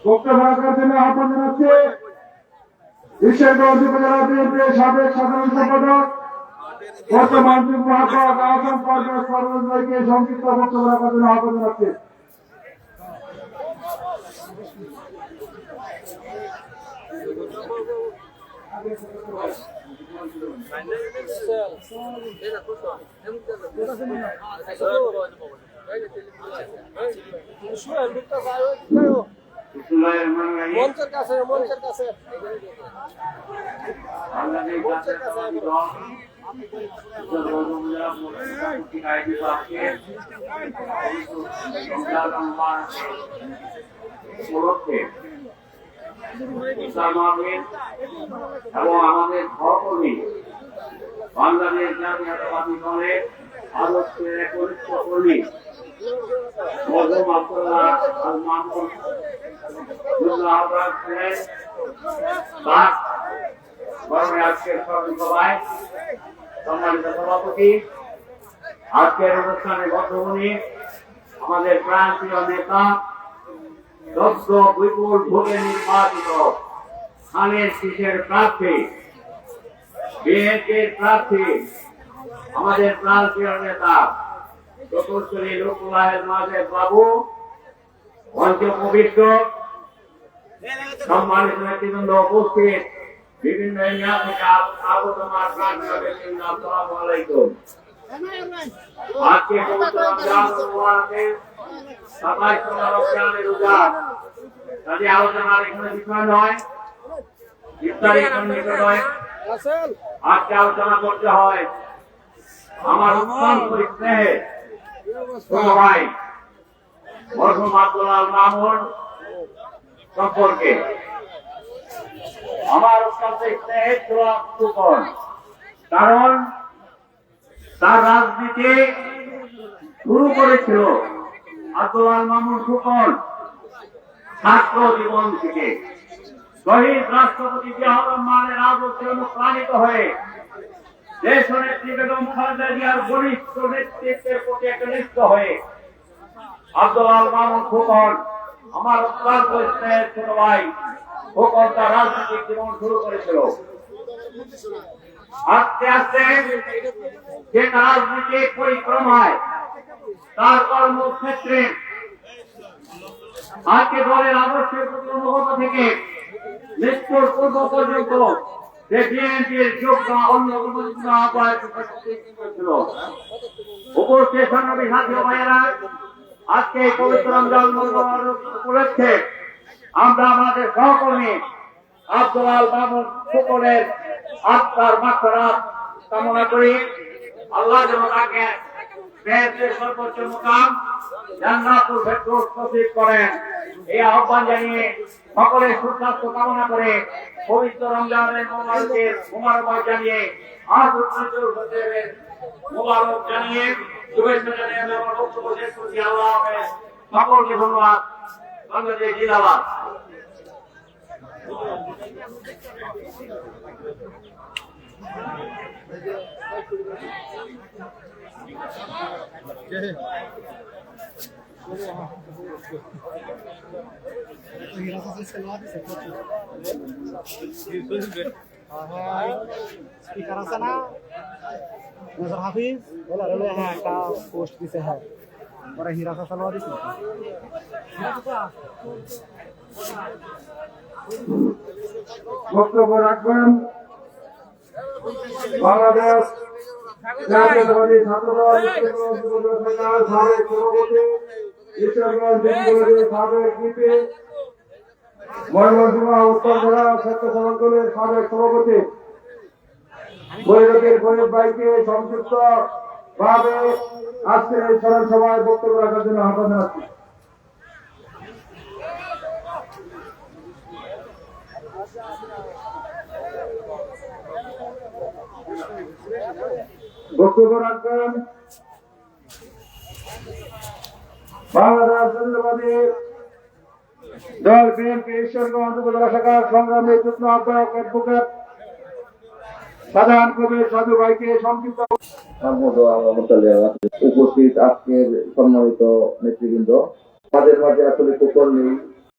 বক্তব্য রাখার জন্য আহ্বান জানাচ্ছে ঈশ্বরগঞ্জ উপজেলা বিএনপির সাবেক সাধারণ সম্পাদক বর্তমান যুগ্ম আহ্বায়ক আহ্বান পর্যায় সরোজ ভাইকে সংক্ষিপ্ত বক্তব্য রাখার জন্য আহ্বান জানাচ্ছে। মঞ্চের কাছে এবং আমাদের সহকর্মী বাংলাদেশ জাতীয়তাবাদী দলের আদর্শের একনিষ্ঠ কর্মী মরহুম আব্দুল্লাহ আল মামুন আজকের সভায় সম্মানিত সভাপতি, আজকের অনুষ্ঠানে বর্তমানে আমাদের প্রান্তীয় নেতা দক্ষ বিপুল ভোটে নির্বাচিত খানের শীষের প্রার্থী বিএনপির প্রার্থী আমাদের প্রান্তীয় নেতা চতুর্থী লোকলাহের মাঝে বাবু পঞ্চমবিষ্ট সম্মানিত নেতৃবৃন্দ উপস্থিত বিভিন্ন এলাকা থেকে আগত আমার প্রান্তীয় নেতৃবৃন্দ আসসালামু আলাইকুম। আজকে পবিত্র রমজান মুবারকের 27তম রমজানের রোজা কাজে আলোচনার এখানে বিষয় নয়, ইফতারি সম্মিলিত নয়। আজকে আলোচনা করতে হয় আমার অত্যন্ত স্নেহের ছোট ভাই মরহুম আব্দুল্লাহ আল মামুন সম্পর্কে। আমার অত্যন্ত স্নেহের সুকন, কারণ তার রাজনীতি শুরু করেছিল আব্দুল্লাহ আল মামুন সুকন ছাত্র জীবন থেকে। শহীদ রাষ্ট্রপতি জিয়াউর রহমানের আদর্শে অনুপ্রাণিত হয়ে দেশ নেত্রী বেগম খালেদা জিয়ার ঘনিষ্ঠ নেতৃত্বের প্রতি একনিষ্ঠ হয়ে আব্দুল্লাহ আল মামুন খোকন আমার অত্যন্ত স্নেহের ছোট ভাই খোকন তার রাজনৈতিক জীবন শুরু করেছিল। আস্তে আস্তে যে রাজনৈতিক পরিক্রমায় তার কর্মক্ষেত্রে আজকে দলের আদর্শের প্রতি অনুগত থেকে মৃত্যুর পূর্ব পর্যন্ত যে বিএনপির যোগ্য অন্যতম আহ্বায়ক ছিল। উপস্থিত সংগ্রামী সাথী ভাইয়েরা, আজকে পবিত্র রমজান উপলক্ষে আমরা আমাদের সহকর্মী আব্দুল্লাহ আল মামুন খোকনের আত্মার মাগফিরাত কামনা করি। আল্লাহ যেন তাকে সর্বোচ্চ মুকাম জান্নাতুল ফেরদৌস নসিব করেন, এই আহ্বান জানিয়ে সকলের সুস্বাস্থ্য কামনা করে পবিত্র রমজানের মোবারকবাদ জানিয়ে মোবারক জানিয়ে শুভেচ্ছা জানিয়ে আমার বক্তব্য শেষ করছি। আল্লাহ হাফেজ, সকলকে ধন্যবাদ। বাংলাদেশ জিন্দাবাদ। স্পিকার আছে না নজর হাফিজ বলে হ্যাঁ একটা পোস্ট দিছে, হ্যাঁ ওরা হিরাস সালোয়া দিছে। বক্তব্য রাখবেন বাংলাদেশ জাতীয়তাবাদী ছাত্রদল সাবেক সভাপতি ঈশ্বরগঞ্জ সাবেক ভিপি ময়মনসিংহ উত্তর জেলা ছাত্র সংগঠনের সাবেক সভাপতি বৈরকের গরিব ভাইকে সংযুক্ত ভাবে আজকের এই স্মরণ সভায় বক্তব্য রাখার জন্য আহ্বান জানাচ্ছি। বক্তব্য রাখবেন বাংলাদেশ জাতীয়তাবাদী দল বিএনপি ঈশ্বরগঞ্জ উপজেলা শাখার সংগ্রামী যুগ্ম আহ্বায়ক অ্যাডভোকেট সাধারণ কবি সাধু ভাইকে সংক্ষিপ্ত উপস্থিত আজকের সম্মানিত নেতৃবৃন্দ, আমাদের মাঝে আসলে কুকল নেই।